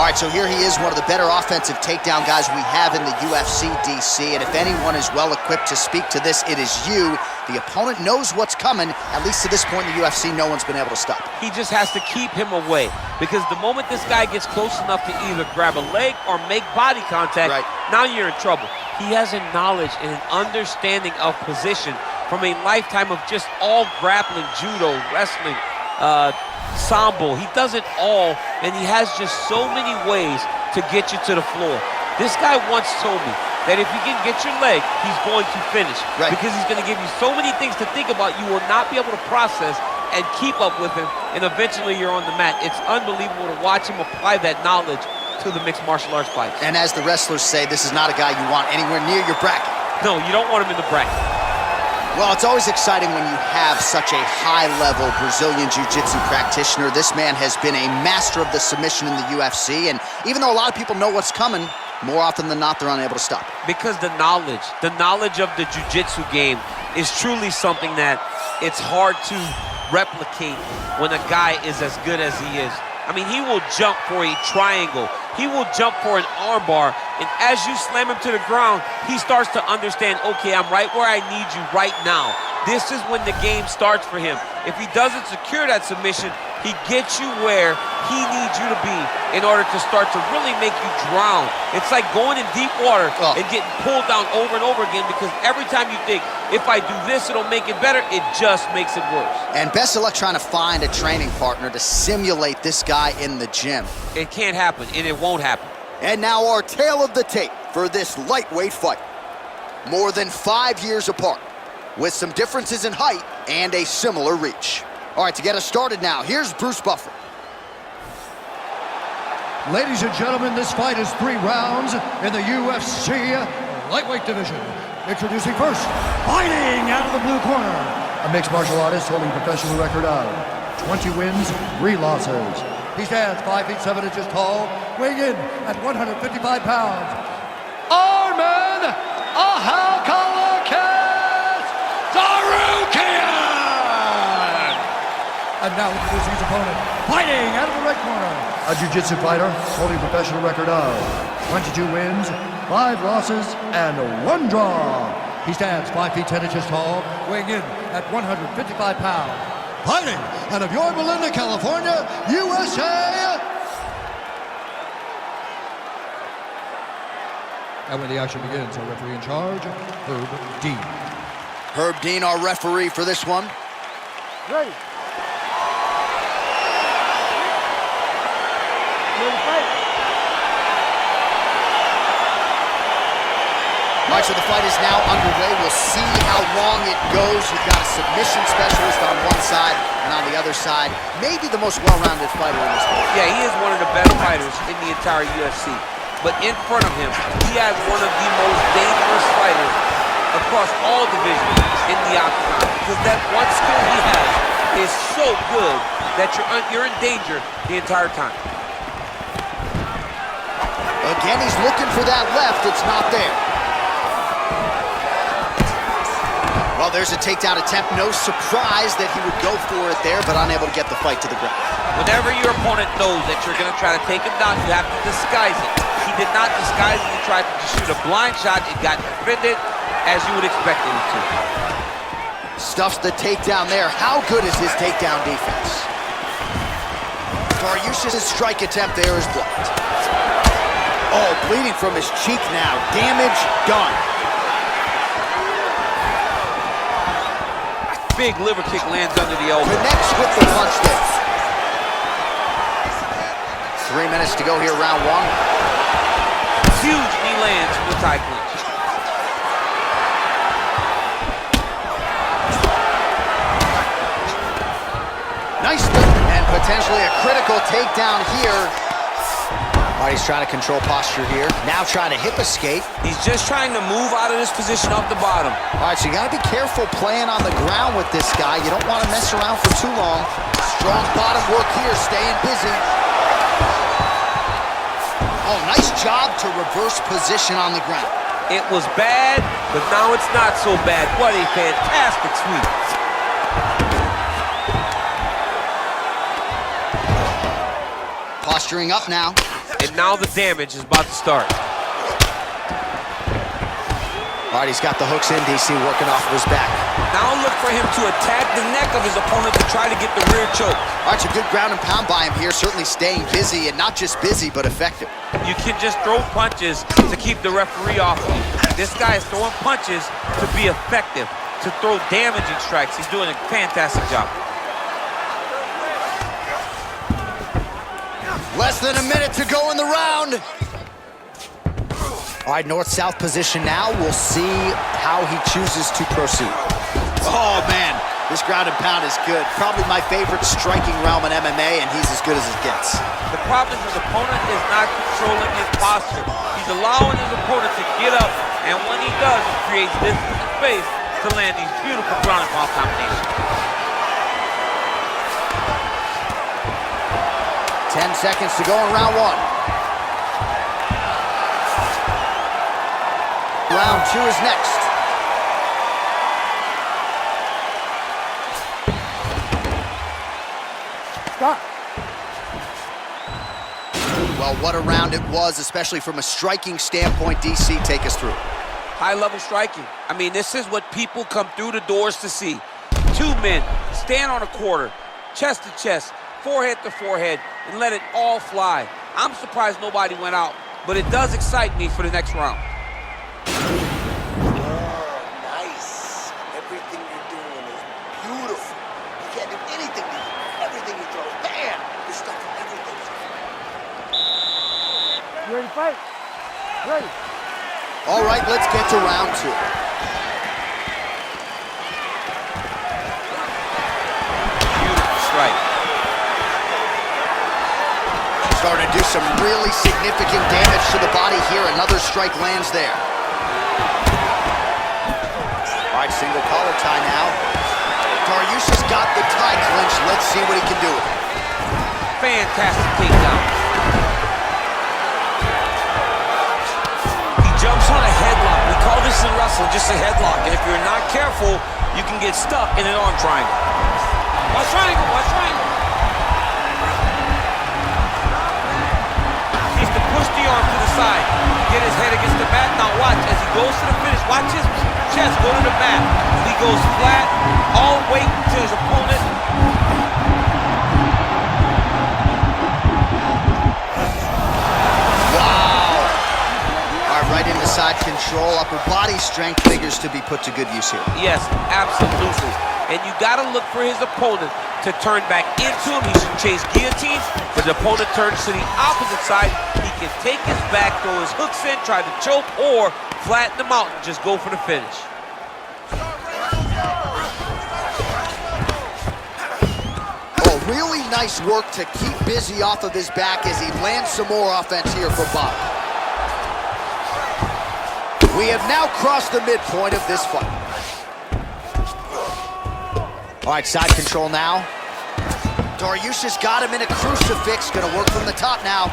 All right, so here he is, one of the better offensive takedown guys we have in the UFC, DC. And if anyone is well-equipped to speak to this, it is you. The opponent knows what's coming. At least to this point in the UFC, no one's been able to stop him. He just has to keep him away, because the moment this guy gets close enough to either grab a leg or make body contact, now you're in trouble. He has a knowledge and an understanding of position from a lifetime of just all grappling, judo, wrestling, sambo. He does it all, and he has just so many ways to get you to the floor. This guy once told me that if you can get your leg, he's going to finish. Because he's going to give you so many things to think about, you will not be able to process and keep up with him, and eventually you're on the mat. It's unbelievable to watch him apply that knowledge to the mixed martial arts fights. And as the wrestlers say, this is not a guy you want anywhere near your bracket. No, you don't want him in the bracket. Well, it's always exciting when you have such a high-level Brazilian Jiu-Jitsu practitioner. This man has been a master of the submission in the UFC, and even though a lot of people know what's coming, more often than not, they're unable to stop it. Because the knowledge of the Jiu-Jitsu game is truly something that it's hard to replicate when a guy is as good as he is. I mean, he will jump for a triangle. He will jump for an armbar, and as you slam him to the ground, he starts to understand, okay, I'm right where I need you right now. This is when the game starts for him. If he doesn't secure that submission, he gets you where he needs you to be in order to start to really make you drown. It's like going in deep water and getting pulled down over and over again, because every time you think, if I do this, it'll make it better, it just makes it worse. And best of luck trying to find a training partner to simulate this guy in the gym. It can't happen, and it won't happen. And now our tale of the tape for this lightweight fight. More than 5 years apart, with some differences in height and a similar reach. All right, to get us started now, here's Bruce Buffer. Ladies and gentlemen, this fight is 3 rounds in the UFC lightweight division. Introducing first, fighting out of the blue corner, a mixed martial artist holding a professional record of 20 wins, 3 losses. He stands 5 feet 7 inches tall, weighing in at 155 pounds. Arman Tsarukyan! And now introducing his opponent, fighting out of the red corner, a jiu-jitsu fighter holding a professional record of 22 wins, 5 losses, and 1 draw. He stands 5 feet 10 inches tall, weighing in at 155 pounds. Fighting out of Yorba Linda, California, USA. And when the action begins, our referee in charge, Herb Dean. Herb Dean, our referee for this one. Ready. All right, so the fight is now underway. We'll see how long it goes. You've got a submission specialist on one side, and on the other side, maybe the most well-rounded fighter in this fight. Yeah, he is one of the best fighters in the entire UFC. But in front of him, he has one of the most dangerous fighters across all divisions in the octagon. Because that one skill he has is so good that you're in danger the entire time. Again, he's looking for that left. It's not there. Well, there's a takedown attempt. No surprise that he would go for it there, but unable to get the fight to the ground. Whenever your opponent knows that you're going to try to take him down, you have to disguise it. He did not disguise it. He tried to just shoot a blind shot. It got defended as you would expect him to. Stuffs the takedown there. How good is his takedown defense? Dariush's strike attempt there is blocked. Oh, bleeding from his cheek now. Damage done. Big liver kick lands under the elbow. Connects with the punch there. 3 minutes to go here, round 1. Huge knee lands from the tie clinch. Nice movement and potentially a critical takedown here. All right, he's trying to control posture here. Now trying to hip escape. He's just trying to move out of this position off the bottom. All right, so you got to be careful playing on the ground with this guy. You don't want to mess around for too long. Strong bottom work here, staying busy. Oh, nice job to reverse position on the ground. It was bad, but now it's not so bad. What a fantastic sweep. Posturing up now. And now the damage is about to start. All right, he's got the hooks in, DC, working off of his back. Now look for him to attack the neck of his opponent to try to get the rear choke. All right, it's a good ground and pound by him here, certainly staying busy, and not just busy, but effective. You can just throw punches to keep the referee off of you. This guy is throwing punches to be effective, to throw damaging strikes. He's doing a fantastic job. Less than a minute to go in the round. All right, north-south position now. We'll see how he chooses to proceed. Oh, man, this ground and pound is good. Probably my favorite striking realm in MMA, and he's as good as it gets. The problem is his opponent is not controlling his posture. He's allowing his opponent to get up, and when he does, he creates distance and space to land these beautiful ground and pound combinations. 10 seconds to go in round one. Round two is next. Stop. Well, what a round it was, especially from a striking standpoint. DC, take us through. High-level striking. I mean, this is what people come through the doors to see. Two men stand on a quarter, chest to chest, forehead to forehead, and let it all fly. I'm surprised nobody went out, but it does excite me for the next round. Nice. Everything you're doing is beautiful. You can't do anything to you. Everything you throw, bam! You're stopping everything. You ready to fight? Ready. All right, let's get to round two. Beautiful strike. Starting to do some really significant damage to the body here. Another strike lands there. All right, single collar tie now. Dariush has got the tie clinched. Let's see what he can do with it. Fantastic takedown. He jumps on a headlock. We call this in wrestling just a headlock, and if you're not careful, you can get stuck in an arm triangle. Watch triangle, watch triangle. Needs to push the arm to the side, get his head against the mat. Now watch, as he goes to the finish, watch his chest go to the mat. He goes flat, all weight to his opponent. Wow. All right, right into side control. Upper body strength figures to be put to good use here. Yes, absolutely. And you got to look for his opponent to turn back into him. He should chase guillotines. But the opponent turns to the opposite side. He can take his back, throw his hooks in, try to choke, or flatten him out and just go for the finish. Oh, really nice work to keep busy off of his back as he lands some more offense here for Bob. We have now crossed the midpoint of this fight. All right, side control now. Dariush has got him in a crucifix. Gonna work from the top now.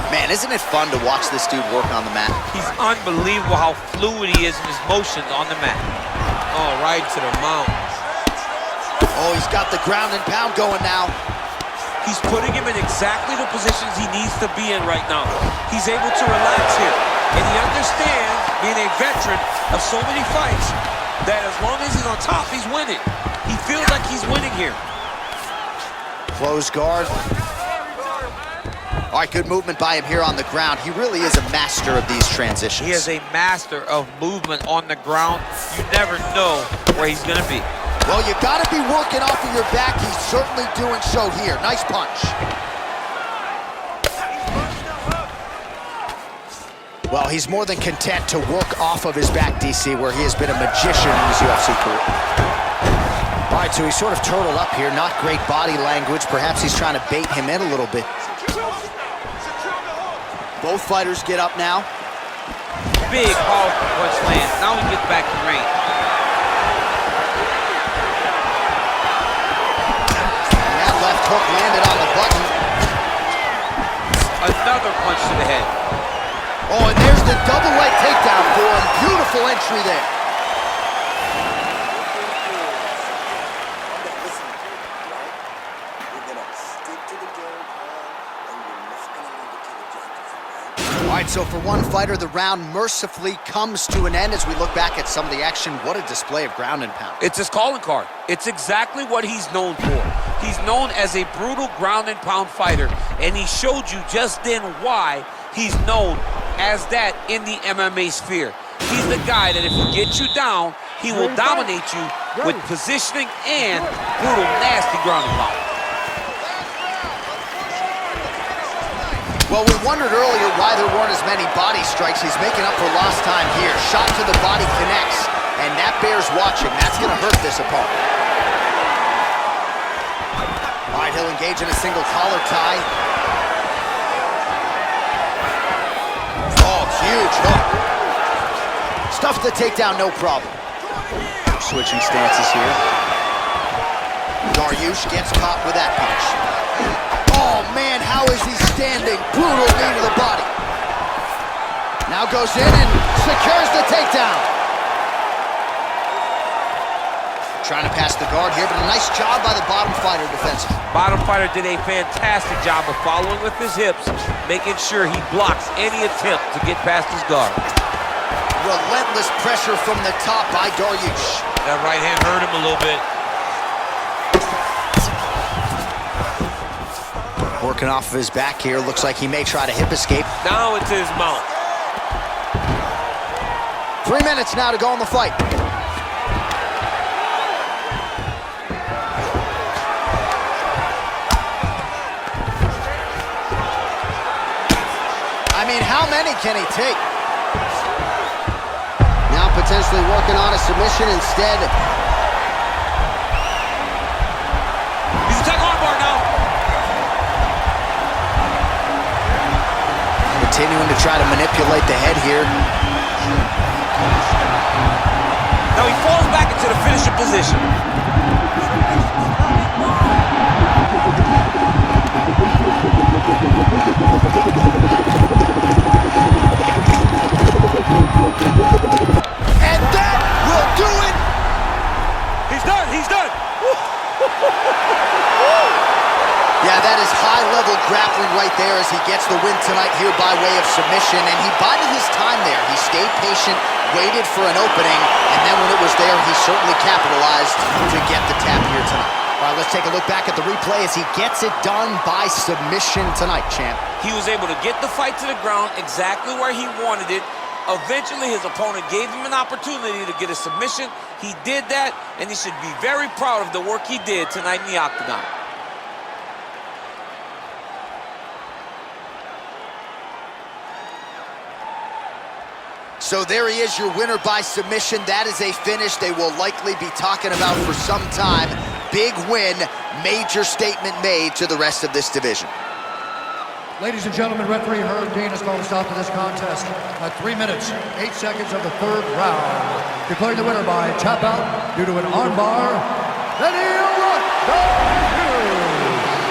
Man, isn't it fun to watch this dude work on the mat? He's unbelievable how fluid he is in his motions on the mat. Oh, right to the mount. Oh, he's got the ground and pound going now. He's putting him in exactly the positions he needs to be in right now. He's able to relax here. And he understands, being a veteran of so many fights, that as long as he's on top, he's winning. He feels like he's winning here. Close guard. All right, good movement by him here on the ground. He really is a master of these transitions. He is a master of movement on the ground. You never know where he's going to be. Well, you got to be working off of your back. He's certainly doing so here. Nice punch. Well, he's more than content to work off of his back, DC, where he has been a magician in his UFC career. All right, so he's sort of turtled up here. Not great body language. Perhaps he's trying to bait him in a little bit. Both fighters get up now. Big, powerful punch lands. Now he gets back to range. And that left hook landed on the button. Another punch to the head. Oh, and there's the double leg takedown for him. Beautiful entry there. Listen, right? You're gonna stick to the game plan, and you're not gonna right, so for one fighter, the round mercifully comes to an end. As we look back at some of the action, what a display of ground and pound. It's his calling card. It's exactly what he's known for. He's known as a brutal ground and pound fighter, and he showed you just then why he's known as that in the MMA sphere. He's the guy that if he gets you down, he will dominate you with positioning and brutal, nasty ground and pound. Well, we wondered earlier why there weren't as many body strikes. He's making up for lost time here. Shot to the body connects, and that bears watching. That's going to hurt this opponent. All right, he'll engage in a single collar tie. Oh, huge hook. Stuffs the takedown, no problem. Switching stances here. Dariush gets caught with that punch. Oh, man, how is he standing? Brutal knee to the body. Now goes in and secures the takedown. Trying to pass the guard here, but a nice job by the bottom fighter defensively. Bottom fighter did a fantastic job of following with his hips, making sure he blocks any attempt to get past his guard. Relentless pressure from the top by Dariush. That right hand hurt him a little bit. Working off of his back here. Looks like he may try to hip escape. Now into his mount. 3 minutes now to go in the fight. I mean, how many can he take? Now potentially working on a submission instead. He's attacking armbar now. Continuing to try to manipulate the head here. Now he falls back into the finishing position. And that will do it! He's done, he's done. Yeah, that is high-level grappling right there as he gets the win tonight here by way of submission, and he bided his time there. He stayed patient, waited for an opening, and then when it was there, he certainly capitalized to get the tap here tonight. All right, let's take a look back at the replay as he gets it done by submission tonight, champ. He was able to get the fight to the ground exactly where he wanted it. Eventually, his opponent gave him an opportunity to get a submission. He did that, and he should be very proud of the work he did tonight in the octagon. So there he is, your winner by submission. That is a finish they will likely be talking about for some time. Big win, major statement made to the rest of this division. Ladies and gentlemen, referee Herb Dean has called a stop to this contest at 3 minutes, 8 seconds of the third round. Declaring the winner by tap out due to an armbar, Beneil Dariush.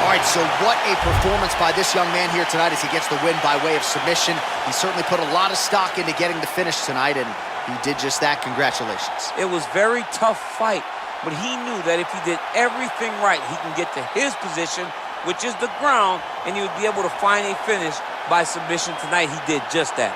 All right, so what a performance by this young man here tonight as he gets the win by way of submission. He certainly put a lot of stock into getting the finish tonight, and he did just that. Congratulations. It was a very tough fight, but he knew that if he did everything right, he can get to his position, which is the ground, and he would be able to find a finish by submission tonight. He did just that.